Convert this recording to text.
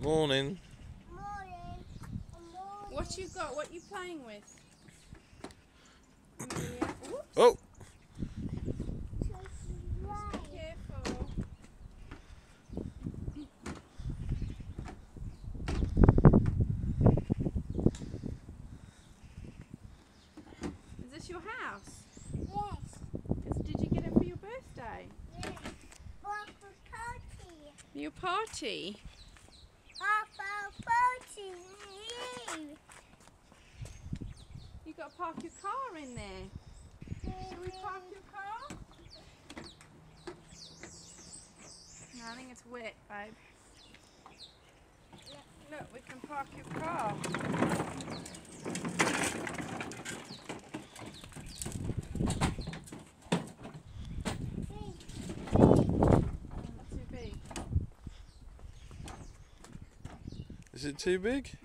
Morning. Morning. What you got? What you playing with? Amelia. Whoops. Oh! Be careful. Is this your house? Yes. Did you get it for your birthday? Yes. Papa party. Your party? Papa party. You got to park your car in there. Shall we park your car? No, I think it's wet, babe. Look, we can park your car. Is it too big?